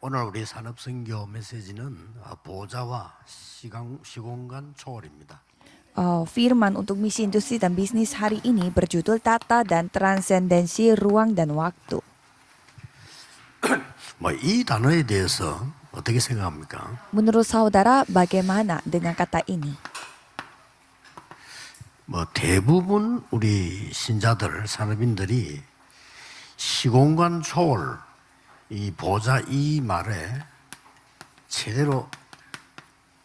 오늘 우리 산업선교 메시지는 보좌와 시공간 초월입니다. Firman untuk misi industri dan bisnis hari ini berjudul Tata dan Transendensi Ruang dan Waktu. 이 단어에 대해서 어떻게 생각합니까? Menurut saudara, bagaimana dengan kata ini? 대부분 우리 신자들, 산업인들이 시공간 초월, 이 보좌 이 말에 제대로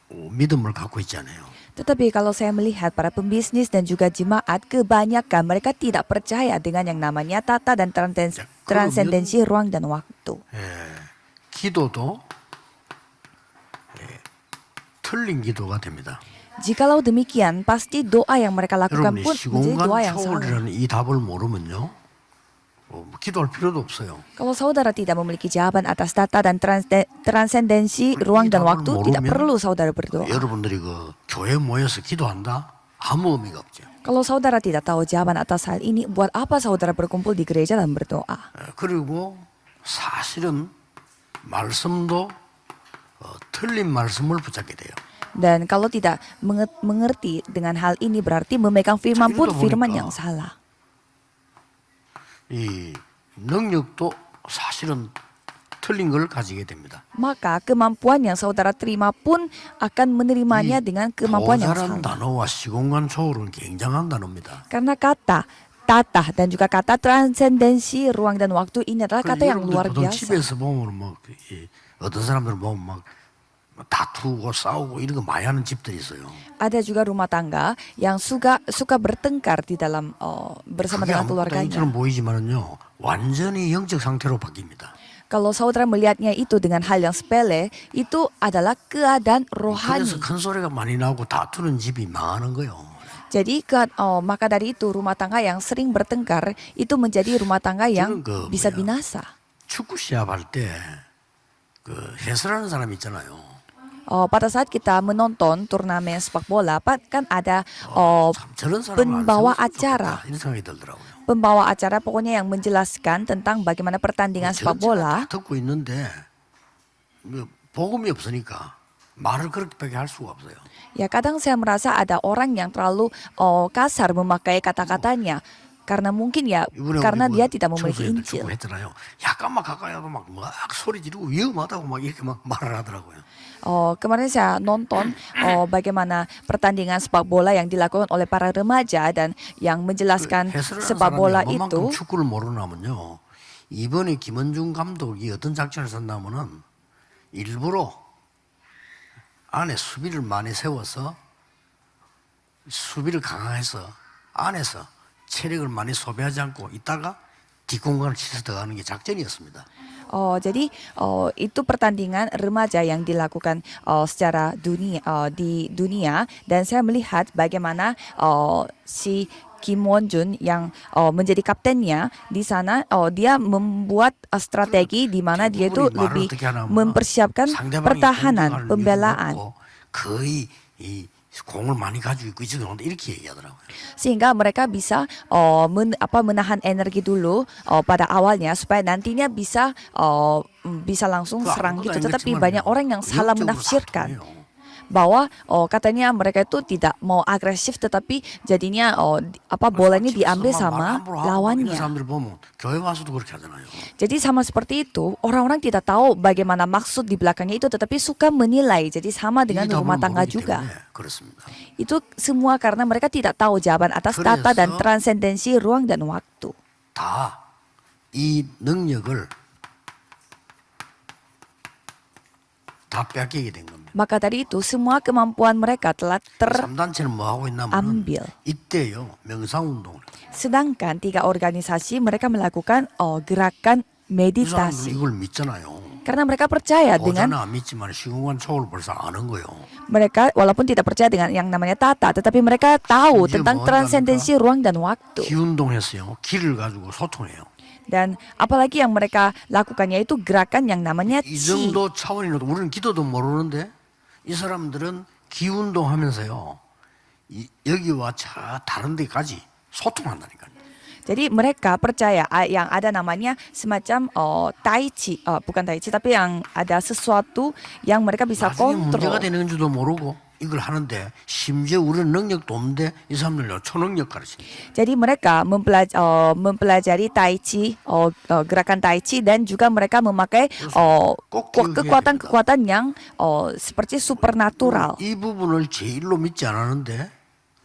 믿음을 갖고 있잖아요. Tetapi kalau saya melihat para pembisnis dan juga jemaat, kebanyakan mereka tidak percaya dengan yang namanya tata dan transendensi ruang dan waktu. 기도도 틀린 기도가 됩니다. Jikalau demikian, pasti doa yang mereka lakukan 여러분이 pun menjadi doa 시공간 yang salah. 초월이라는 이 답을 모르면요, 기도할 필요도 없어요. Kalau saudara tidak memiliki jawaban atas tata dan transendensi ruang dan waktu, tidak perlu saudara berdoa. 여러분들이 그 교회 모여서 기도한다? 아무 의미가 없죠. Kalau saudara tidak tahu jawaban atas hal ini, buat apa saudara berkumpul di gereja dan berdoa? 그리고 사실은 말씀도 틀린 말씀을 붙잡게 돼요. Dan kalau tidak mengerti dengan hal ini, berarti memegang firman pun firman yang salah. 이 능력도 사실은 틀린 걸 가지게 됩니다. Maka kemampuan yang saudara terima pun akan menerimanya dengan kemampuan yang 보좌라는 salah. 단어와 시공간 초월은 굉장한 단어입니다. Karena kata tata dan juga kata transendensi ruang dan waktu ini adalah kata yang luar 보통 biasa. 집에서 보면 어떤 사람들은 보면 막 다투고 싸우고 이런 거 많이 하는 집들이 있어요. Ada juga rumah tangga yang suka bertengkar di dalam bersama 그게 dengan 아무것도 keluarganya. 아니처럼 보이지만은요, 완전히 영적 상태로 바뀝니다. Kalau saudara melihatnya itu dengan hal yang sepele, itu adalah keadaan rohani. 그래서 큰 소리가 많이 나고 다투는 집이 망하는 거예요. Jadi maka dari itu rumah tangga yang sering bertengkar itu menjadi rumah tangga yang bisa binasa. 축구 시합할 때 그 해설하는 사람 있잖아요. Pada saat kita menonton turnamen sepak bola, kan ada 참 저런 사람 pembawa acara. 이런 생각이 들더라고요. Pembawa acara pokoknya yang menjelaskan tentang bagaimana pertandingan sepak bola. 다 듣고 있는데 복음이 없으니까 말을 그렇게밖에 할 수가 없어요. Ya kadang saya merasa ada orang yang terlalu kasar memakai kata-katanya. Karena mungkin ya, karena dia tidak memiliki Injil. 했잖아요. 약간만 가까이 하도 막 소리 지르고 위험하다고 막 이렇게 막 말을 하더라고요. Kemarin saya nonton bagaimana pertandingan sepak bola yang dilakukan oleh para remaja dan yang menjelaskan sepak bola itu. 축구를 모르나면요. 이번에 김원중 감독이 어떤 작전을 썼냐면은 일부러 안에 수비를 많이 세워서 수비를 강화해서 안에서 체력을 많이 소비하지 않고 있다가 뒷공간을 치서 들어가는 게 작전이었습니다. Jadi itu pertandingan remaja yang dilakukan secara di dunia, dan saya melihat bagaimana si Kim Won-jun yang menjadi kaptennya di sana, dia membuat strategi di mana dia itu lebih mempersiapkan pertahanan, pembelaan. 거의 이 공을 많이 가지고 있고 이렇게 얘기하더라고요. Sehingga mereka bisa menahan energi dulu pada awalnya supaya nantinya bisa langsung serang gitu. Tetapi banyak orang yang salah menafsirkan bahwa katanya mereka itu tidak mau agresif, tetapi jadinya bolanya diambil sama lawannya. Jadi sama seperti itu, orang-orang tidak tahu bagaimana maksud di belakangnya itu, tetapi suka menilai. Jadi sama dengan rumah tangga juga. Itu semua karena mereka tidak tahu jawaban atas tata dan transendensi ruang dan waktu. 다 이 능력을 다 뺏기게 된 겁니다. Maka dari itu semua kemampuan mereka telah 삼단체는 뭐 하고 있냐면 terambil. 이때요 명상운동을. Sedangkan 3 organisasi mereka melakukan gerakan meditasi. 이걸 믿잖아요. Karena mereka percaya 보자는 dengan 안 믿지만 시공간 초월 벌써 아는 거예요. mereka walaupun tidak percaya dengan yang namanya tata, tetapi mereka tahu tentang transendensi ruang dan waktu. 기운동했어요. 기를 가지고 소통해요. Dan apalagi yang mereka lakukannya itu gerakan yang namanya 이 qi. 정도 차원이라도 우리는 기도도 모르는데 이 사람들은 기운동하면서요. 여기와 저 다른 데까지 소통한다니까요. Jadi mereka percaya yang ada namanya semacam tai chi, bukan tai chi tapi yang ada sesuatu yang mereka bisa 나중에 문제가 kontrol. 되는 줄도 모르고 이걸 하는데 심지어 우리는 능력도 없는데 이 사람들은 초능력 가르치는 거예요. Jadi mereka mempelajari tai chi, gerakan tai chi dan juga mereka memakai kekuatan-kekuatan yang seperti supernatural. 이 부분을 제일로 믿지 않았는데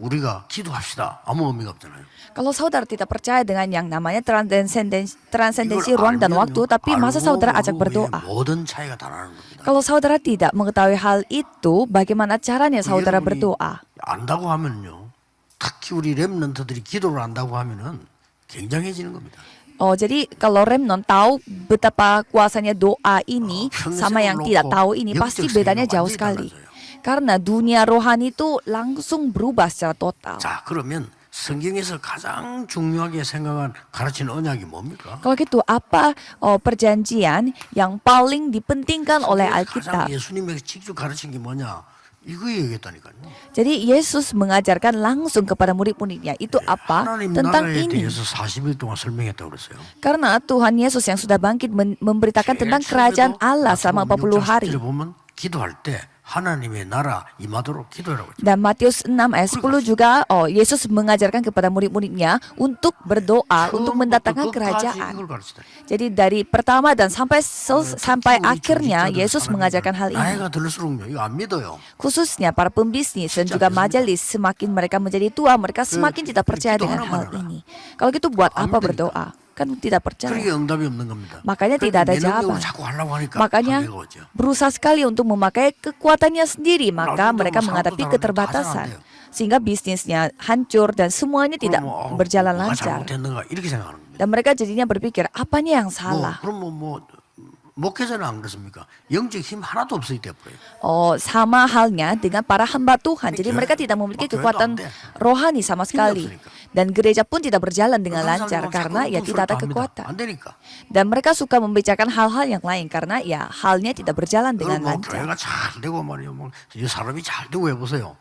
우리가 기도합시다. 아무 의미가 없잖아요. Kalau saudara tidak percaya dengan yang namanya transendensi 이걸 ruang dan 알면요, waktu, tapi masa 알고 saudara ajak 모르고의 berdoa? 모든 차이가 다 나는 겁니다. Kalau saudara tidak mengetahui hal itu, bagaimana caranya saudara 이걸 우리 berdoa? 안다고 하면요, 특히 우리 렘넌트들이 기도를 안다고 하면은 굉장해지는 겁니다. Jadi kalau remnon tahu betapa kuasanya doa ini 평생을 sama yang tidak 놓고 tahu ini 영적 pasti bedanya 세계가 jauh 완전히 sekali. 달라져요. Karena dunia rohani itu langsung berubah secara total. 자, 그러면 성경에서 가장 중요하게 생각한 가르치는 언약이 뭡니까? Kalau gitu, apa perjanjian yang paling dipentingkan oleh 가장 Alkitab? 예수님에게 직접 가르친 게 뭐냐? 이거 얘기했다니까요. Jadi Yesus mengajarkan langsung kepada murid-muridnya. Itu apa? 하나님 Tentang 나라에 ini. 대해서 40일 동안 설명했다고 그랬어요. Karena Tuhan Yesus yang sudah bangkit memberitakan tentang kerajaan Allah selama 40 hari. 보면 기도할 때 하나님의 나라 임하도록 기도하라고 했죠. Dan Matius 6 ayat 10 juga Yesus mengajarkan kepada murid-muridnya untuk berdoa untuk mendatangkan kerajaan. 이걸 가르치다. Jadi dari pertama dan sampai akhirnya Yesus mengajarkan hal ini. 나이가 들수록요, 이거 안 믿어요. Khususnya para pembisnis dan juga majelis, semakin mereka menjadi tua, mereka semakin tidak percaya dengan hal ini. Kalau gitu buat apa berdoa? Kan tidak percaya. 그러니까 응답이 없는 겁니다. Makanya tidak ada 내 능력으로 jawaban. 자꾸 하려고 하니까 Makanya 한계가 오죠. berusaha sekali untuk memakai kekuatannya sendiri, maka Lalu mereka mau menghadapi satu tahun keterbatasan. 다 잘하는데요. Sehingga bisnisnya hancur dan semuanya tidak 그럼 berjalan 뭐가 lancar. 잘못했는가 이렇게 생각하는 겁니다. Dan mereka jadinya berpikir, apanya yang 뭐, salah? 그럼 목회자는 안 그렇습니까? 영적 힘 하나도 없어요, 돼버려요. Sama halnya dengan para hamba Tuhan. Jadi mereka tidak memiliki kekuatan rohani sama sekali. Dan gereja pun tidak berjalan dengan lancar karena ya tidak ada kekuatan. 안 되니까. Dan mereka suka membicarakan hal-hal yang lain karena ya halnya tidak berjalan dengan 뭐 lancar. 교회가 잘 되고 말이요, 이 사람이 잘 되고 해보세요.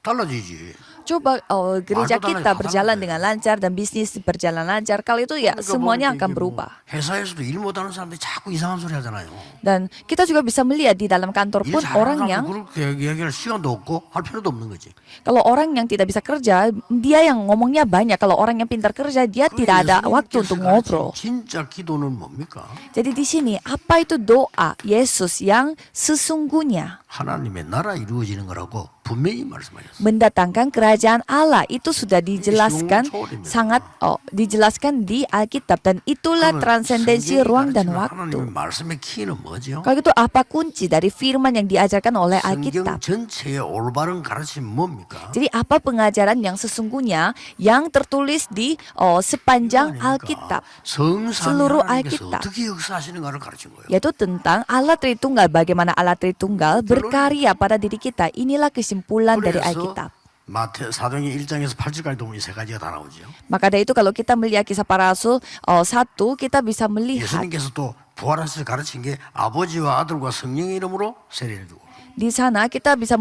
달라지지. Coba gereja 말도 kita 달라요. berjalan 하나님. dengan lancar dan bisnis berjalan lancar. Kalau itu ya semuanya akan berubah. 회사에서도 일 못하는 사람들이 자꾸 이상한 소리 하잖아요. Dan kita juga bisa melihat di dalam kantor 일 pun 잘하는 orang 사람도 yang 그렇게 얘기할 시간도 없고 할 필요도 없는 거지. kalau orang yang tidak bisa kerja, dia yang ngomongnya banyak. Kalau orang yang pintar kerja, dia tidak ada waktu untuk ngobrol. 진짜 기도는 뭡니까? Jadi di sini apa itu doa Yesus yang sesungguhnya 하나님의 나라 이루어지는 거라고 분명히 말씀하셨어요. mendatangkan kerajaan Allah itu sudah dijelaskan sangat dijelaskan di Alkitab dan itulah transendensi ruang dan waktu. 하나님의 말씀의 키는 뭐죠? Kalau gitu apa kunci dari firman yang diajarkan oleh 성경 Alkitab? 전체의 올바른 가르침은 뭡니까? Jadi apa pengajaran yang sesungguhnya yang tertulis di sepanjang Alkitab? 성삼위 seluruh 하나님께서 Alkitab. 어떻게 역사하시는가를 가르친 거예요. Yaitu tentang Allah Tritunggal, bagaimana Allah Tritunggal berkarya pada diri kita. Inilah kesimpulan dari 그래서 Alkitab. 사도행전 1장에서 8절까지 보면 이 세 가지가 다 나오죠. Maka dari itu kalau kita melihat kisah para rasul 1, kita bisa melihat 예수님께서 또 부활하셔서 가르친 게 아버지와 아들과 성령의 이름으로 세례를 주고 di sana kita bisa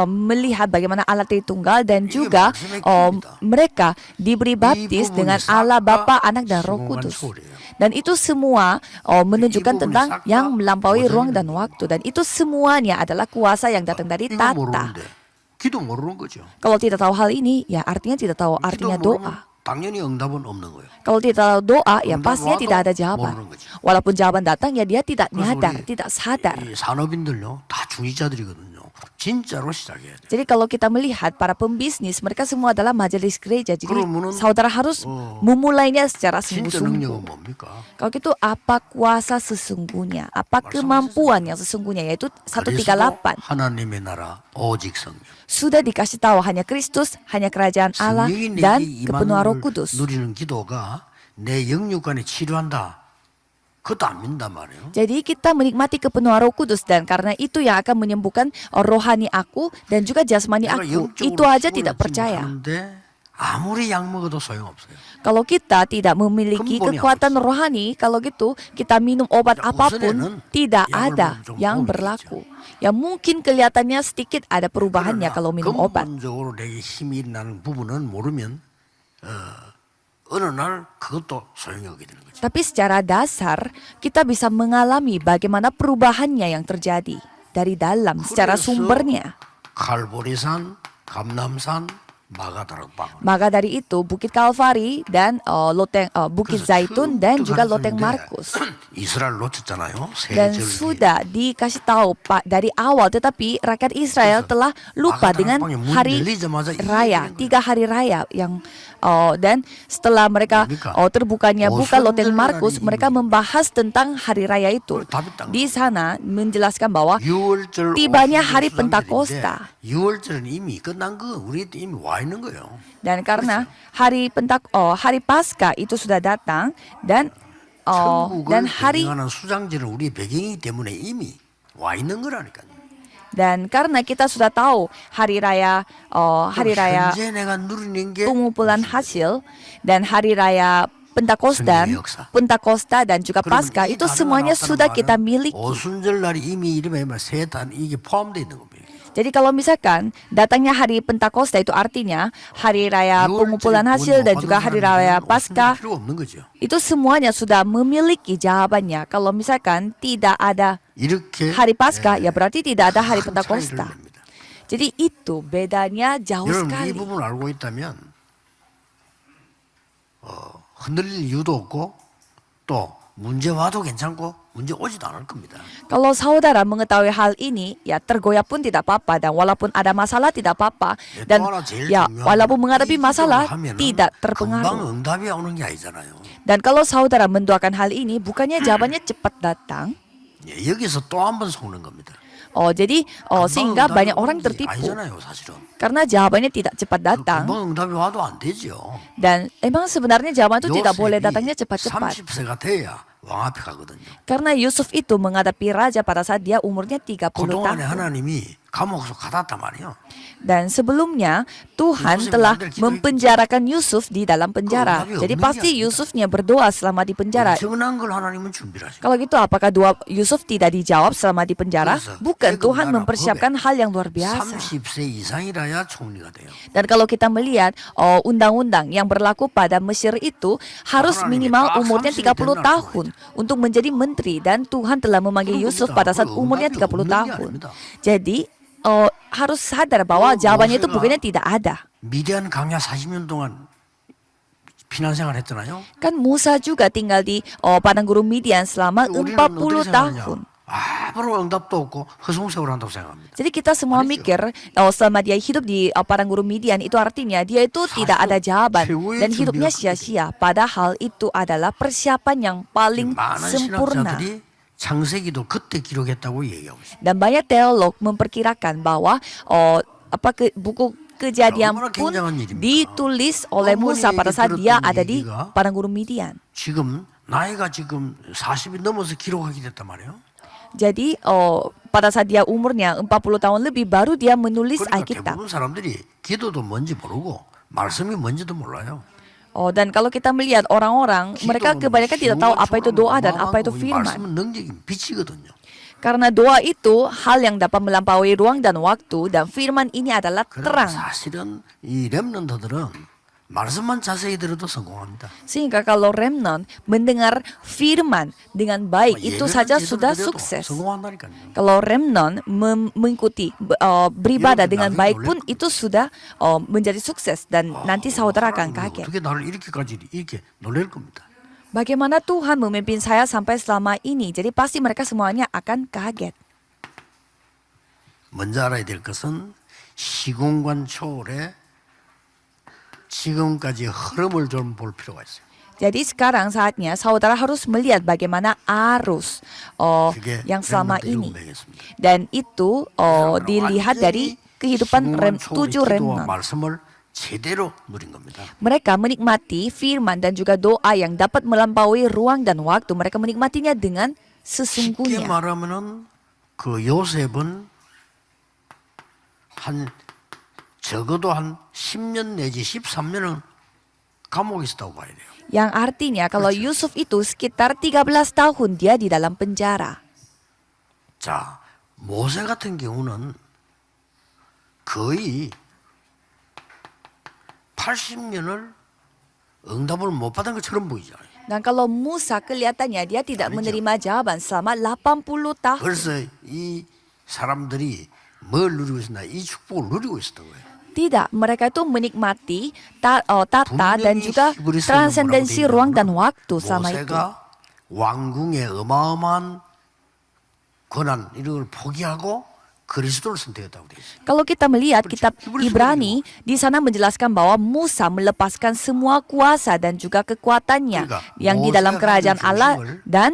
melihat bagaimana Allah Tritunggal dan 이게 juga 말씀의 키입니다. mereka diberi baptis 이 dengan 부분이 Allah 싹 Bapa, 다 Anak dan Roh 수긍한 Kudus. 초월이에요. Dan itu semua menunjukkan 부분이 tentang 싹 다 yang melampaui 보좌의 ruang dan 능력이에요. waktu. Dan itu semuanya adalah kuasa yang datang dari 이거 tata. 모르는데 기도 모르는 거죠. Kalau tidak tahu hal ini, ya artinya tidak tahu 기도 artinya 모르면 doa. 당연히 응답은 없는 거예요. Kalau tidak tahu doa, ya 응답 pastinya 와도 tidak ada jawaban. 모르는 거지. Walaupun jawaban datang, ya dia tidak 그래서 nyadar, 우리 tidak sadar. 이 산업인들요 다 중직자들이거든요. 진짜로 시작해야 돼요. Jadi kalau kita melihat para pembisnis, mereka semua adalah majelis gereja. Jadi 그러면은, saudara harus memulainya secara 진짜 sungguh-sungguh. 능력은 뭡니까? Kalau gitu apa kuasa sesungguhnya? Apa kemampuan yang sesungguhnya? Yaitu 그래서 138. 하나님의 나라 오직 성령. Sudah dikasih tahu hanya Kristus, hanya kerajaan Allah 성령이 dan 내게 kepenuhan Roh 임하는 Kudus. 누리는 기도가 내 영육간에 치료한다. 그것도 안 믿는단 말이에요. Jadi kita menikmati kepenuhan Roh Kudus dan karena itu yang akan menyembuhkan rohani aku dan juga jasmani 내가 aku. 영적으로 Itu aja 치유를 tidak 받지 percaya. 못하는데 아무리 약 먹어도 소용없어요. Kalau kita tidak memiliki 근본이 kekuatan apa? rohani, kalau gitu kita minum obat 자, apapun 우선에는 tidak 약을 ada 먹으면 좀 yang 도움이 berlaku. Ya mungkin kelihatannya sedikit ada perubahannya 그러나 kalau minum obat. 근본적으로 내게 힘이 나는 부분은 모르면 어느 날 그것도 소용이 없게 되는 거죠. Tapi secara dasar kita bisa mengalami bagaimana perubahannya yang terjadi dari dalam secara 그래서 sumbernya. 갈보리산, 감남산, 마가다락방. Maka dari itu Bukit Kalvari dan Bukit Zaitun dan juga Loteng Markus. 이스라엘 놓쳤잖아요. Dan 세절기. sudah dikasih tahu Pak dari awal, tetapi rakyat Israel telah lupa dengan hari raya, 3 hari raya yang dan setelah mereka terbukanya buka Loteng Markus, mereka membahas tentang hari raya itu. Di sana menjelaskan bahwa 유월절 tibanya hari 오순절 Pentakosta. 수장절인데 6월절은 이미 끝난 거 우리 이미 와 있는 거예요. Dan karena hari Paskah itu sudah datang dan dan 천국을 hari 배경하는 수장절은 우리 배경이기 때문에 이미 와 있는 거라니까요. dan karena kita sudah tahu hari raya 현재 내가 누리는 게 pengumpulan hasil dan hari raya Pentakosta dan juga Paskah itu semuanya sudah kita miliki. 오순절 날이 이미 이름에 세단 이게 포함되어 있는 겁니다. Jadi kalau misalkan datangnya hari Pentakosta itu artinya hari raya pengumpulan hasil dan juga hari raya Paskah 필요 없는 거죠. itu semuanya sudah memiliki jawabannya. Kalau misalkan tidak ada 이렇게 hari Paskah ya berarti tidak ada hari 큰 차이를 Pentakosta. 냅니다. Jadi itu bedanya jauh 여러분 이 sekali. 부분을 알고 있다면 흔들릴 이유도 없고 또 문제 와도 괜찮고 문제 오지도 않을 겁니다. Kalau saudara mengetahui hal ini, ya tergoyah pun tidak apa-apa dan walaupun ada masalah tidak apa-apa dan 또 하나 제일 ya 중요한 walaupun 건 menghadapi 이 masalah 기도를 하면은 tidak 금방 terpengaruh. 응답이 오는 게 아니잖아요. Dan kalau saudara mendoakan hal ini, bukannya jawabannya cepat datang. 예, 여기서 또 한 번 속는 겁니다. Jadi 금방 sehingga 응답이 banyak orang 오는 게 tertipu 아니잖아요, 사실은. karena jawabannya tidak cepat datang 금방 응답이 와도 안 되죠. dan emang sebenarnya jawaban itu tidak boleh datangnya cepat-cepat. 30세가 돼야 왕 앞에 가거든요. Karena Yusuf itu menghadapi raja pada saat dia umurnya 30 그동안에 tahun. 하나님이 감옥에서 가뒀단 말이에요. Dan sebelumnya Tuhan telah mempenjarakan Yusuf di dalam penjara. Jadi pasti Yusufnya berdoa selama di penjara. 엄청난 걸 하나님은 준비를 하시고. Kalau gitu apakah doa Yusuf tidak dijawab selama di penjara? Bukan, Tuhan mempersiapkan hal yang luar biasa. 30세 이상이라야 총리가 돼요. Dan kalau kita melihat undang-undang yang berlaku pada Mesir itu harus minimal umurnya 30 tahun untuk menjadi menteri dan Tuhan telah memanggil Yusuf pada saat umurnya 30 tahun. Jadi harus sadar bahwa jawabannya itu bukannya tidak ada. 미디안 강야 40년 동안 피난 생활 했잖아요. Kan Musa juga tinggal di padang gurun Midian selama 40 tahun. 아무런 응답도 없고 허송세월 한다고 생각합니다. Jadi kita semua mikir selama dia hidup di padang gurun Midian itu artinya dia itu tidak ada jawaban dan hidupnya sia-sia. Padahal itu adalah persiapan yang paling 많은 sempurna. 신학자들이 창세기도 그때 기록했다고 얘기하고 있습니다. Dan banyak teolog memperkirakan bahwa buku Kejadian 얼마나 pun 굉장한 일입니까? ditulis oleh Musa pada saat dia ada di padang gurun Midian. 지금 나이가 지금 40이 넘어서 기록하게 됐단 말이에요. Jadi pada saat dia umurnya 40 tahun lebih baru dia menulis 그러니까 Alkitab. 대부분 사람들이 기도도 뭔지 모르고 말씀이 뭔지도 몰라요. Dan kalau kita melihat orang-orang, mereka kebanyakan tidak tahu apa itu doa dan apa itu firman. 말씀은 능력이 빛이거든요. Karena doa itu hal yang dapat melampaui ruang dan waktu dan firman ini adalah 그러나 terang. 사실은 이 렘넌트들은 말씀만 자세히 들어도 성공합니다. Sehingga kalau remnant mendengar firman dengan baik itu saja sudah sukses. 성공한다니까요. Kalau remnant mengikuti beribadah dengan baik pun itu sudah menjadi sukses dan nanti saudara akan kaget. 어떻게 나를 이렇게까지 이렇게 놀랄 겁니다. Bagaimana Tuhan memimpin saya sampai selama ini? Jadi pasti mereka semuanya akan kaget. 먼저 알아야 될 것은 시공간 초월에 지금까지 흐름을 좀 볼 필요가 있어요. Jadi sekarang saatnya saudara harus melihat bagaimana arus yang selama ini. Dan itu dilihat dari kehidupan 7 remnant. 말씀을 제대로 누린 겁니다. Mereka menikmati firman dan juga doa yang dapat melampaui ruang dan waktu. Mereka menikmatinya dengan 쉽게 sesungguhnya. 말하면은 그 요셉은 적어도 한 10년 내지 13년은 감옥에 있었다고 봐야 돼요. Yang artinya kalau Yusuf itu sekitar 13 tahun dia di dalam penjara. 자, 모세 같은 경우는 거의 80년을 응답을 못 받은 것처럼 보이잖아요. Dan kalau Musa kelihatannya dia tidak menerima jawaban selama 80 tahun. 그래서 이 사람들이 뭘 누리고 있었나? 이 축복을 누리고 있었던 거예요. Tidak, mereka itu menikmati tata dan 분명히 juga 히브리서에는 transendensi 뭐라고 돼 ruang dan 있냐면 waktu selama itu. 모세가 왕궁의 어마어마한 권한 이런 걸 포기하고 그리스도를 선택했다고 돼 있어요. Kalau kita melihat Kecil, kitab Hebrew Ibrani, di sana menjelaskan bahwa Musa melepaskan semua kuasa dan juga kekuatannya 그러니까 yang di dalam 모세가 kerajaan 가진 Allah 중심을 dan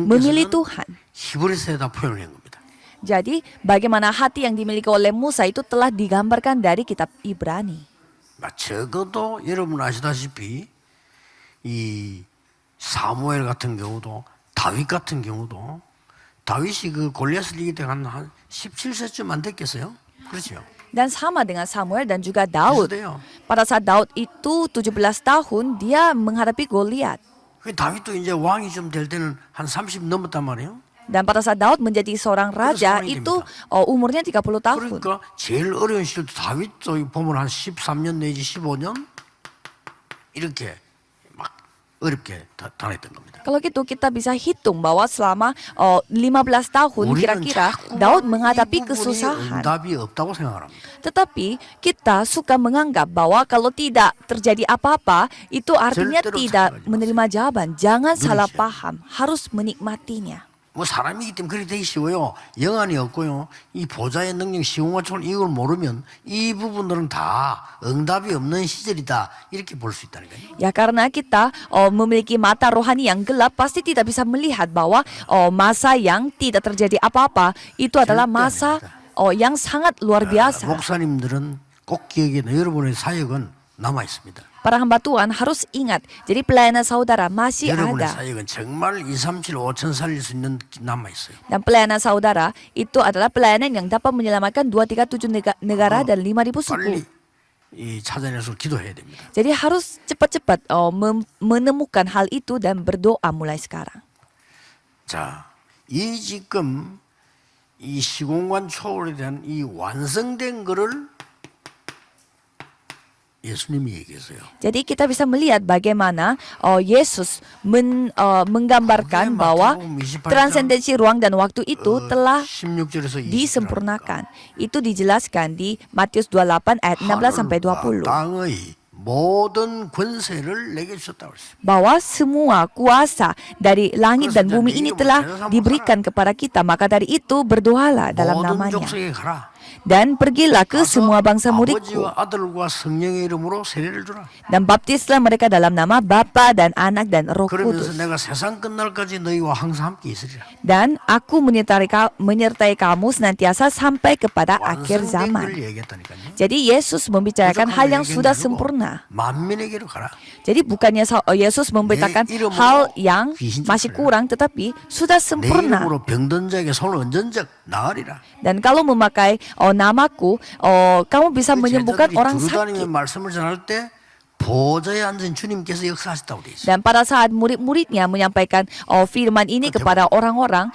memilih 성령께서는 Tuhan. 히브리서에다 표현한 겁니다. Jadi, bagaimana hati yang dimiliki oleh Musa itu telah digambarkan dari kitab Ibrani. 적어도 여러분 아시다시피 이 사무엘 같은 경우도 다윗 같은 경우도 다윗이 그 골리앗을 이길 때 한 17세쯤 안 됐겠어요? 그렇죠. Dan sama dengan Samuel dan juga Daud. 비슷해요. Pada saat Daud itu 17 tahun, dia menghadapi Goliat. 그 다윗도 이제 왕이 좀 될 때는 한 30 넘었단 말이에요. Dan pada saat Daud menjadi seorang raja 상황이 itu 됩니다. umurnya 30 tahun. 그러니까 제일 어려운 시절도 다윗도 보면 한 13년 내지 15년 이렇게 막 어렵게 다녔던 겁니다. Kalau gitu kita bisa hitung bahwa selama 15 tahun 우리는 kira-kira 자꾸만 Daud 이 menghadapi 부분이 kesusahan. 응답이 없다고 생각을 합니다. Tetapi kita suka menganggap bahwa kalau tidak terjadi apa-apa itu artinya 절대로 tidak 착각하지 menerima jawaban. Jangan salah 누리셔야 paham, harus menikmatinya. 뭐 사람이기 때문에 그렇게 되기 쉬워요. 영안이 없고요. 이 보좌의 능력, 시공화초를 이걸 모르면 이 부분들은 다 응답이 없는 시절이다. 이렇게 볼 수 있다니까요. Ya karena kita memiliki mata rohani yang gelap pasti tidak bisa melihat bahwa masa yang tidak terjadi apa-apa itu adalah masa yang sangat luar biasa. 목사님들은 꼭 기억해야 돼요. 여러분의 사역은 남아 있습니다. Para hamba Tuhan harus ingat, jadi pelayanan saudara masih 여러분의 ada. 사역은 정말 2, 3, 7, 5천 살릴 수 있는 남아 있어요. Dan pelayanan saudara itu adalah pelayanan yang dapat menyelamatkan 237 negara dan 5.000 suku. 빨리 이 찾아내서 기도해야 됩니다. Jadi harus cepat-cepat menemukan hal itu dan berdoa mulai sekarang. 자, 이 지금 이 시공간 초월에 대한 이 완성된 거를 예수님이 얘기했어요. Jadi kita bisa melihat bagaimana Yesus menggambarkan bahwa transendensi ruang dan waktu itu telah 16절에서 20절 disempurnakan. Itu dijelaskan di Matius 28 ayat 16 sampai 20. 땅의 모든 권세를 내게 주셨다고 했어요. Bahwa semua kuasa dari langit dan bumi ini telah diberikan kepada kita. Maka dari itu berdoalah dalam 모든 namanya. 족속에 가라. Dan pergilah ke semua bangsa muridku. 아버지와 아들과 성령의 이름으로 세례를 주라. Dan baptislah mereka dalam nama Bapa dan Anak dan Roh 그러면서 Kudus. 내가 세상 끝날까지 너희와 항상 함께 있으리라. Dan aku menyertai kamu senantiasa sampai kepada akhir 완성된 zaman. 걸 얘기했다니까요. Jadi Yesus membicarakan hal yang sudah sempurna. 만민에게로 가라. Jadi bukannya Yesus memberitakan hal yang masih kurang, tetapi sudah 내 sempurna. 이름으로 병든 자에게 손을 얹은 적 나으리라. Dan kalau memakai namaku, kamu bisa menyembuhkan orang 두루다니며 sakit. 말씀을 전할 때 보좌에 앉은 주님께서 역사하셨다고 돼 있어요. Dan pada saat murid-muridnya menyampaikan firman ini kepada orang-orang,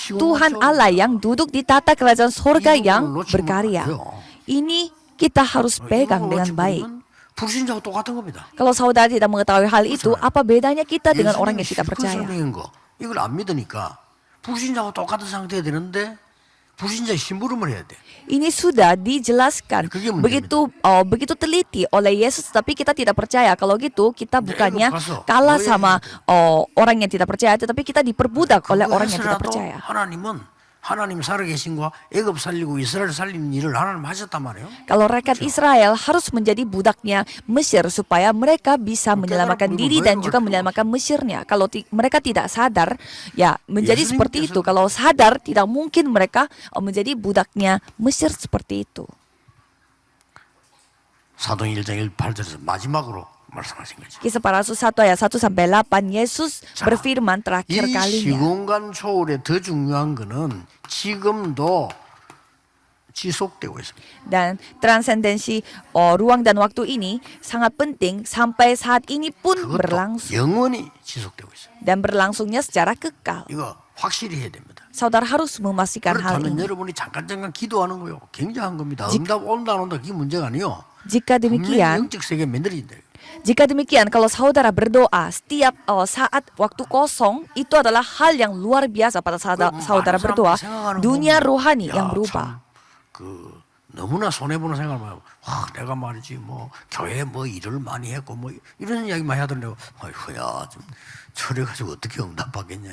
Tuhan Allah yang duduk di tata kerajaan sorga yang berkarya. Ini kita harus pegang dengan baik. 불신자하고 똑같은 겁니다. Kalau saudara tidak mengetahui hal itu, apa bedanya kita dengan orang yang tidak percaya? 설명한 거 이걸 안 믿으니까 불신자하고 똑같은 상태가 되는데 불신자의 심부름을 해야 돼. Ini sudah dijelaskan 그게 문제입니다. begitu teliti oleh Yesus, tapi kita tidak percaya. Kalau gitu kita bukannya kalah sama orang yang tidak percaya, tetapi kita diperbudak oleh orang yang tidak percaya. 하나님 살아계신 거 애굽 살리고 이스라엘 살리는 일을 하나님 하셨단 말이에요. Kalau rakyat Israel harus menjadi budaknya Mesir supaya mereka bisa menyelamatkan diri dan juga menyelamatkan Mesirnya. Kalau mereka tidak sadar, ya menjadi seperti itu. Kalau sadar, tidak mungkin mereka menjadi budaknya Mesir seperti itu. 사도행 1장 8절에서 마지막으로 말씀하신 거죠. Kisah para Rasul 1 ayat 1 sampai 8, Yesus berfirman terakhir 이 kalinya. 시공간 초월에 더 중요한 거는 지금도 지속되고 있습니다. Dan transendensi ruang dan waktu ini sangat penting sampai saat ini pun 그것도 berlangsung. 영원히 지속되고 있어요. Dan berlangsungnya secara kekal. 이거 확실히 해야 됩니다. Saudara harus memastikan hal 그렇다면 ini. 여러분이 잠깐 기도하는 거요. 굉장한 겁니다. 응답 온다 안 온다 그게 문제가 아니요. Jika 분명히 demikian, 영적 세계 만들어진다. Jika demikian, kalau saudara berdoa setiap saat waktu kosong, itu adalah hal yang luar biasa pada saat saudara berdoa. Dunia rohani yang berubah. 그 너무나 손해 보는 생각을 많이 하고, 내가 말이지 뭐 교회 뭐 일을 많이 했고 뭐 이런 이야기 많이 하던데, 아이고야 좀 저래가지고 어떻게 응답받겠냐.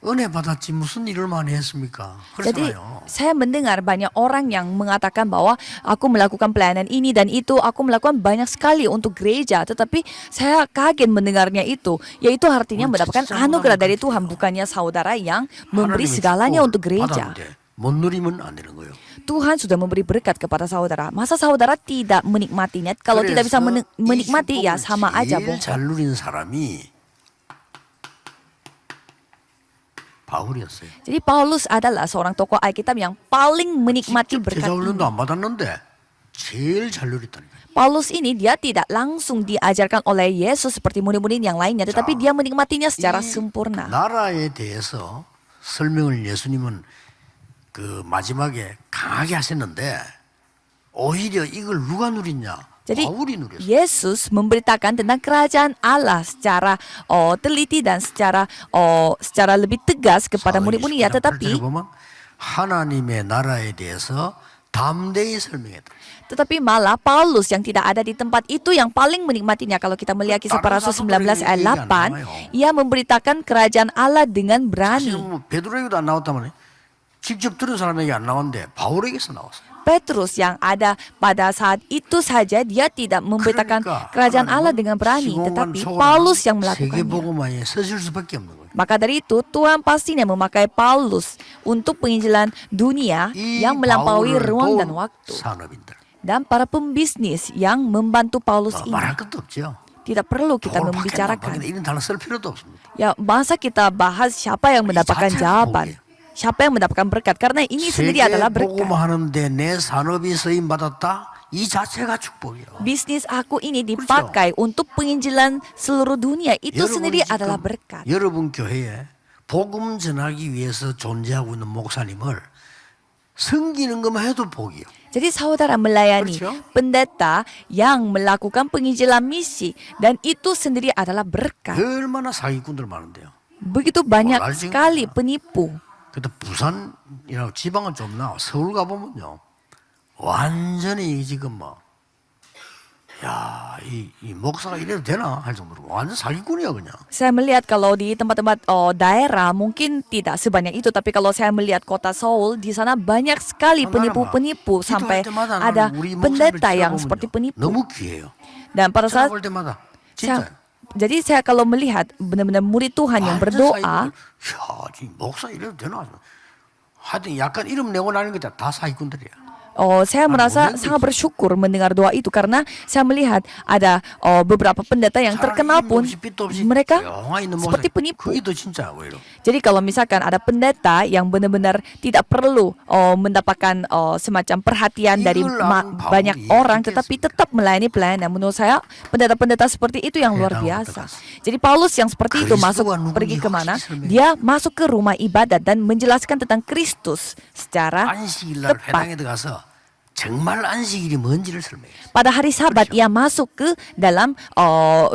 은혜 받았지 무슨 일을 많이 했습니까? Jadi 그렇잖아요. saya mendengar banyak orang yang mengatakan bahwa aku melakukan pelayanan ini dan itu, aku melakukan banyak sekali untuk gereja. Tetapi saya kaget mendengarnya itu, yaitu artinya mendapatkan anugerah dari Tuhan, bukannya saudara yang memberi 하나님의 segalanya 축복을 untuk gereja. 받았는데 못 누리면 안 되는 거예요. Tuhan sudah memberi berkat kepada saudara. Masa saudara tidak menikmatinya? Kalau tidak bisa 그래서 이 menikmati, ya 축복을 sama aja 제일 bohong. 잘 누린 사람이 바울이었어요. Jadi Paulus adalah seorang tokoh Alkitab yang paling menikmati 직접 berkat 제자 ini. 훈련도 안 받았는데 제일 잘 누렸다니까요. Paulus ini dia tidak langsung diajarkan oleh Yesus seperti murid-murid yang lainnya, tetapi dia menikmatinya secara 이 sempurna. 나라에 대해서 설명을 예수님은 그 마지막에 강하게 하셨는데 오히려 이걸 누가 누렸냐? Jadi 바울이 누렸어요. Yesus memberitakan tentang kerajaan Allah secara teliti dan secara lebih tegas kepada murid-muridnya, tetapi 보면 하나님의 나라에 대해서 담대히 설명했다. Tetapi malah Paulus yang tidak ada di tempat itu yang paling menikmatinya. Kalau kita melihat kisah para rasul 19 ayat 8, ia memberitakan kerajaan Allah dengan berani. 사실 뭐 베드로에게도 안 나왔다면 직접 들은 사람에게 안 나왔는데 바울에게서 나왔어요. Petrus yang ada pada saat itu saja dia tidak memberitakan kerajaan Allah dengan berani, tetapi Paulus yang melakukannya. 세계복음화에 서실 수밖에 없는 거예요. Maka dari itu Tuhan pastinya memakai Paulus untuk penginjilan dunia yang melampaui ruang dan waktu. 산업인들. Dan para pembisnis yang membantu Paulus ini. 말할 것도 없죠. Tidak perlu kita 바울 membicarakan. 이런 단어 쓸 필요도 없습니다. Ya, masa kita bahas siapa yang mendapatkan jawaban, siapa yang mendapatkan berkat, karena ini sendiri adalah berkat. 세계복음하는데 내 산업이 쓰임 받았다. 이 자체가 축복이에요. Bisnis aku ini dipakai untuk penginjilan seluruh dunia, itu sendiri adalah berkat. 여러분 교회에 복음 전하기 위해서 존재하고 있는 목사님을 섬기는 것만 해도 복이요. Jadi saudara melayani pendeta yang melakukan penginjilan misi, dan itu sendiri adalah berkat. 얼마나 사기꾼들 많은데요. Begitu banyak sekali penipu. 그때 부산이라고 지방은 좀 나와. 서울 가보면요. 완전히 지금 뭐, 야, 이 목사가 이래도 되나? 할 정도로 완전 사기꾼이야, 그냥. Saya melihat kalau di tempat-tempat daerah mungkin tidak sebanyak itu, tapi kalau saya melihat kota Seoul, di sana banyak sekali penipu-penipu sampai ada pendeta yang seperti penipu. 너무 귀해요. Dan pada saat 볼 때마다 saya, 진짜. jadi saya kalau melihat benar-benar murid Tuhan yang berdoa, 야, 지금 목사 이래도 되나? 하여튼 약간 이름 내고 나는 게 다 사기꾼들이야. saya merasa sangat bersyukur mendengar doa itu, karena saya melihat ada beberapa pendeta yang terkenal pun mereka seperti penipu. Jadi kalau misalkan ada pendeta yang benar-benar tidak perlu mendapatkan semacam perhatian dari banyak orang, tetapi tetap melayani pelayanan, menurut saya pendeta-pendeta seperti itu yang luar biasa. Jadi Paulus yang seperti itu pergi kemana? Dia masuk ke rumah ibadat dan menjelaskan tentang Kristus secara tepat. 정말 안식일이 뭔지를 설명해요. Pada hari Sabat ia masuk ke dalam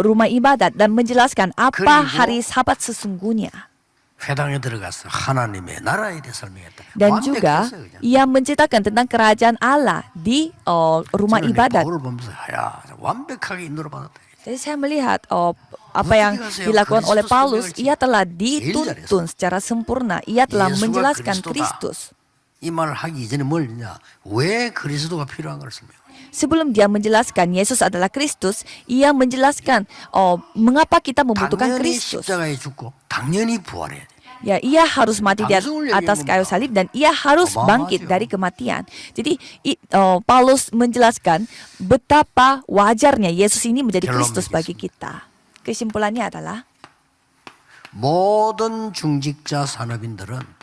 rumah ibadat dan menjelaskan apa hari Sabat sesungguhnya. 회당에 들어가서 하나님의 나라에 대해 설명했다. Dan juga ia menceritakan tentang kerajaan Allah di rumah ibadat. 바울을 보면서 야, 완벽하게 인도를 받았다. Jadi saya melihat apa yang dilakukan oleh Paulus, ia telah dituntun secara sempurna. Ia telah menjelaskan Kristus. 이 말을 하기 이전에 뭘 했냐? 왜 그리스도가 필요한 걸 설명해요. Sebelum dia menjelaskan Yesus adalah Kristus, ia menjelaskan mengapa kita membutuhkan Kristus. 십자가에 죽고 당연히 부활해야 돼. Ya, ia harus mati di atas kayu salib dan ia harus bangkit dari kematian. Jadi Paulus menjelaskan betapa wajarnya Yesus ini menjadi Kristus bagi kita. Kesimpulannya adalah 모든 중직자 산업인들은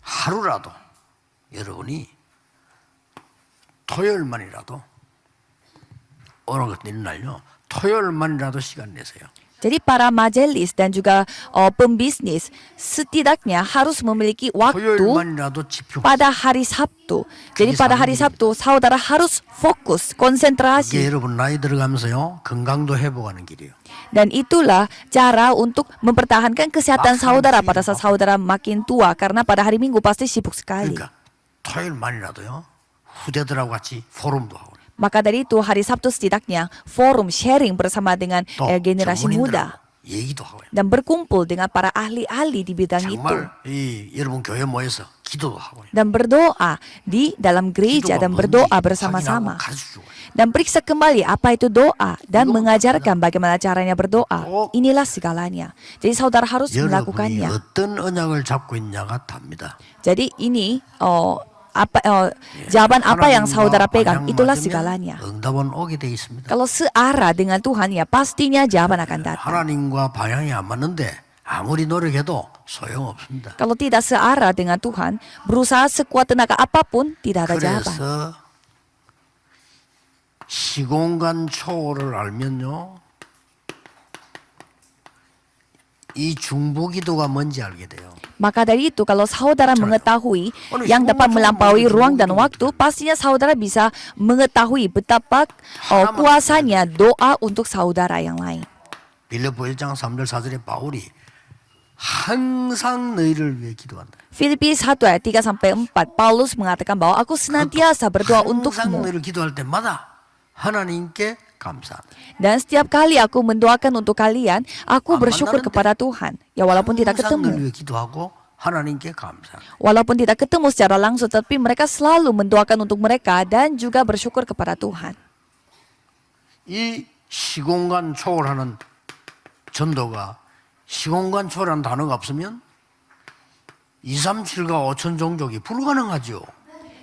하루라도 여러분이 토요일만이라도 오늘 같은 날요 토요일만이라도 시간 내세요. Jadi para majelis dan juga pembisnis setidaknya harus memiliki waktu 토요일만이라도 집중. pada hari Sabtu. Jadi pada hari Sabtu saudara harus fokus, 이게 konsentrasi. 여러분 나이 들어가면서요 건강도 회복하는 길이에요. Dan itulah cara untuk mempertahankan kesehatan saudara pada saat saudara makin tua. Karena pada hari Minggu pasti sibuk sekali. 그러니까 토요일만이라도요 후대들하고 같이 포럼도 하고 Maka dari itu hari Sabtu setidaknya forum sharing bersama dengan 또 generasi muda. 전문인들하고 얘기도 하고요. Dan berkumpul dengan para ahli-ahli di bidang itu. 정말 이 여러분 교회 모여서 기도도 하고요. Dan berdoa di dalam gereja 기도가 dan berdoa 뭔지 bersama-sama. 확인하고 가르쳐주고. Dan periksa kembali apa itu doa dan 이거 mengajarkan bagaimana caranya berdoa. 꼭 Inilah segalanya. Jadi saudara harus 여러분이 melakukannya. 어떤 언약을 잡고 있냐가 답니다. Jadi ini jawaban apa yang saudara pegang itulah segalanya. 응답은 오게 돼 있습니다. Kalau searah dengan Tuhan ya pastinya jawaban akan datang. 하나님과 방향이 안 맞는데 아무리 노력해도 소용없습니다. Kalau tidak searah dengan Tuhan, berusaha sekuat tenaga apapun tidak ada jawaban. 그래서 시공간 초월을 알면요 이 중보기도가 뭔지 알게 돼요. Maka dari itu kalau saudara mengetahui yang dapat melampaui ruang dan waktu, pastinya saudara bisa mengetahui betapa kuasanya doa untuk saudara yang lain. 빌립보 1장 3절 4절에 바울이 항상 너희를 위해 기도한다. Filipi 1 ayat 3 sampai 4 Paulus mengatakan bahwa aku senantiasa berdoa 항상 untukmu. 너희를 기도할 때마다 하나님께 감사한다. Dan setiap kali aku mendoakan untuk kalian, aku bersyukur kepada Tuhan. Ya walaupun tidak 항상 너희를 ketemu. 위해 기도하고 하나님께 감사한다. Walaupun tidak ketemu secara langsung, tapi mereka selalu mendoakan untuk mereka dan juga bersyukur kepada Tuhan. 이 시공간 초월하는 전도가 시공간 초월하는 단어가 없으면 237과 5천 종족이 불가능하죠.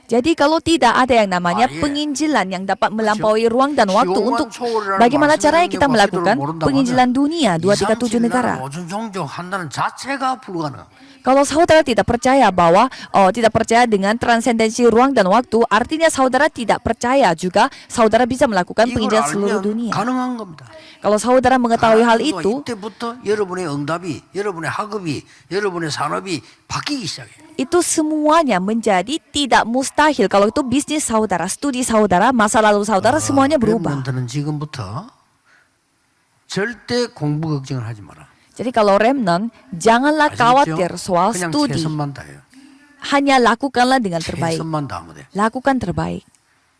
Jadi kalau tidak ada yang namanya iya. penginjilan yang dapat melampaui ruang dan waktu 시공간 untuk 초월이라는 bagaimana 말씀을 caranya kita 영역과 melakukan 기도를 모른다고 penginjilan 하면 dunia 237 negara. 5천 종족 한다는 자체가 불가능. Kalau saudara tidak percaya bahwa tidak percaya dengan transendensi ruang dan waktu, artinya saudara tidak percaya juga saudara bisa melakukan 이걸 penginjilan seluruh 알면 dunia. 가능한 겁니다. Kalau saudara mengetahui hal 하나님도 itu, 이때부터 여러분의 응답이, 여러분의 학업이, 여러분의 산업이 바뀌기 시작해요. itu semuanya menjadi tidak mustahil. Kalau itu bisnis saudara, studi saudara, masa lalu saudara, semuanya berubah. 렘넌트는 지금부터 절대 공부 걱정을 하지 마라. Jadi kalau remnant, janganlah khawatir soal 그냥 studi. 최선만 다해요. Hanya lakukanlah dengan terbaik. 최선만 다하면 돼. Lakukan terbaik.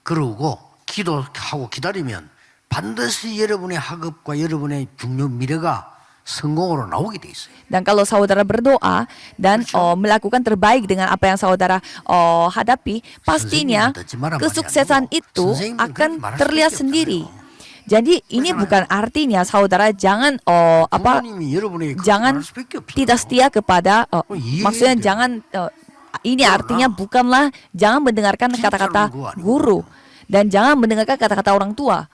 그러고 기도하고 기다리면 반드시 여러분의 학업과 여러분의 중요 미래가 성공으로 나오게 돼 있어요. Dan kalau saudara berdoa dan melakukan terbaik dengan apa yang saudara hadapi, pastinya kesuksesan itu akan terlihat sendiri. Jadi ini bukan artinya saudara jangan 부모님이 여러분에게 jangan 말할 수밖에 없어요. tidak setia kepada maksudnya jangan ini artinya bukanlah jangan mendengarkan kata-kata guru dan jangan mendengarkan kata-kata orang tua.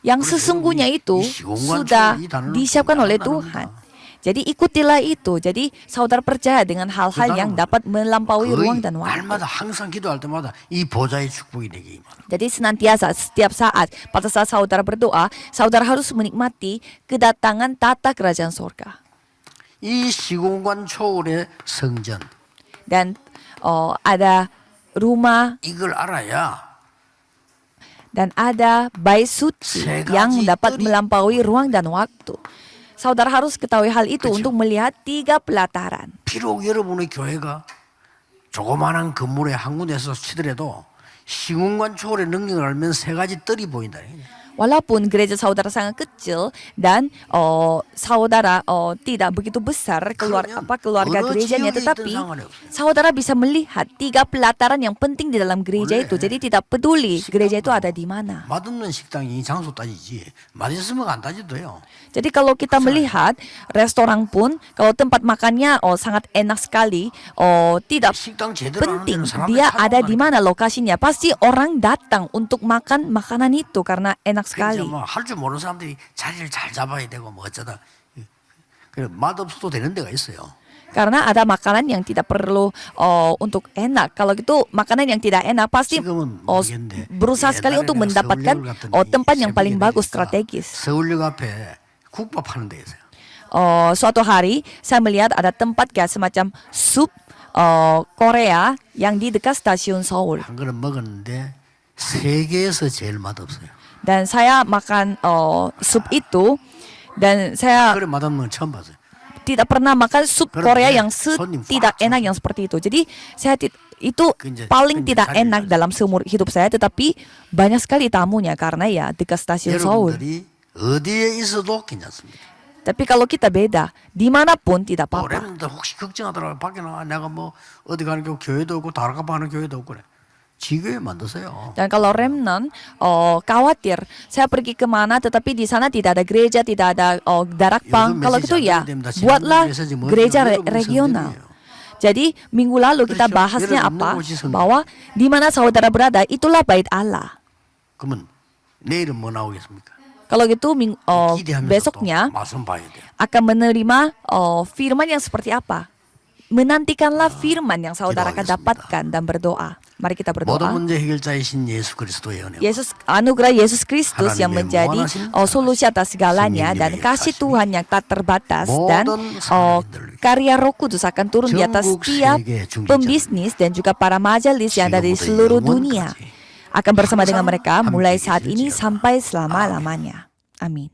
Yang sesungguhnya itu sudah disiapkan oleh Tuhan. Jadi ikutilah itu. Jadi saudara percaya dengan hal-hal yang dapat melampaui ruang dan waktu. 날마다 항상 기도할 때마다 이 보좌의 축복이 내게 임하라. Jadi senantiasa setiap saat pada saat saudara berdoa, saudara harus menikmati kedatangan tata kerajaan surga. 이 시공간 초월의 성전 Dan ada rumah 이걸 알아야 dan ada bait suci yang dapat melampaui ruang dan waktu. Saudara harus ketahui hal itu untuk melihat 3 pelataran. 비록 여러분의 교회가 조그마한 건물에 한 군데서 치더라도 시공간 초월의 능력을 알면 3가지 뜰이 보인다. Walaupun gereja saudara sangat kecil dan saudara tidak begitu besar keluarga gerejanya, tetapi saudara bisa melihat 3 pelataran yang penting di dalam gereja itu. Jadi tidak peduli gereja itu ada di mana. 맛없는 식당이 장소 따지지 맛있으면 안 따지도요. Jadi kalau kita melihat restoran pun kalau tempat makannya sangat enak sekali, tidak 식당 제대로 하는 penting 데는 사람들이 dia ada di 찾아온다니까. mana lokasinya. Pasti orang datang untuk makan makanan itu karena enak sekali. 할 줄 모르는 사람들이 자리를 잘 잡아야 되고 뭐 어쩌다 그래 맛없어도 되는 데가 있어요. Karena ada makanan yang tidak perlu untuk enak. Kalau gitu makanan yang tidak enak pasti 지금은 모르겠는데 berusaha sekali untuk 옛날에 mendapatkan 내가 서울역 같은 이 tempat yang paling 새벽에 bagus 내리니까 strategis. 서울역 앞에 국밥 하는 데에서요. Suatu hari saya melihat ada tempat kayak semacam sup Korea yang di dekat stasiun Seoul. 한 그릇 먹었는데 세계에서 제일 맛없어요. Dan saya makan sup itu dan saya 그래 맛없는 건 처음 봤어요. tidak pernah makan sup Karena Korea dia yang 손님 tidak 꽉 enak yang seperti itu. Jadi saya itu Kenja- paling kenja tidak cari enak cari. dalam seumur hidup saya, tetapi banyak sekali tamunya karena ya dekat stasiun Seoul. 여러분들이 어디에 있어도 괜찮습니다. Tapi kalau kita beda, dimanapun tidak apa-apa. 여러분들 혹시 걱정하더라고요. 밖에 나가 내가 뭐 어디 가는 교회도 없고 다른 거 하는 교회도 없고 그래. 지교회 만드세요. Dan kalau remnant khawatir, saya pergi kemana tetapi di sana tidak ada gereja, tidak ada darakpang. 요즘 Kalau 메시지 gitu 안 ya, 되면 다 buatlah 지난주 메시지 뭐예요? gereja 여러분 regional. 성전이에요. Jadi minggu lalu kita 그렇죠. bahasnya 여러분 apa? 곳이 성전. Bahwa di mana saudara berada itulah bait Allah. 그러면 내일은 뭐 나오겠습니까? Kalau gitu 기대하면서 besoknya 또 말씀 봐야 돼요. akan menerima firman yang seperti apa? Menantikanlah firman yang saudara akan 기도하겠습니다. dapatkan dan berdoa. Mari kita 모든 berdoa. 문제 해결자이신 예수 그리스도의 은혜. Anugerah Yesus Kristus yang 하나님의 menjadi 무한하신 solusi atas segalanya dan 성령님의 kasih 역사심이 Tuhan yang tak terbatas dan 모든 사람들을 karya Roh Kudus akan turun di atas 전국 setiap 세계 중직자들, pembisnis dan juga para majelis yang ada di 지금부터 seluruh 영원까지 dunia akan bersama dengan 항상 mereka mulai 함께 saat ini 계실지어다. sampai selama-lamanya. Amin.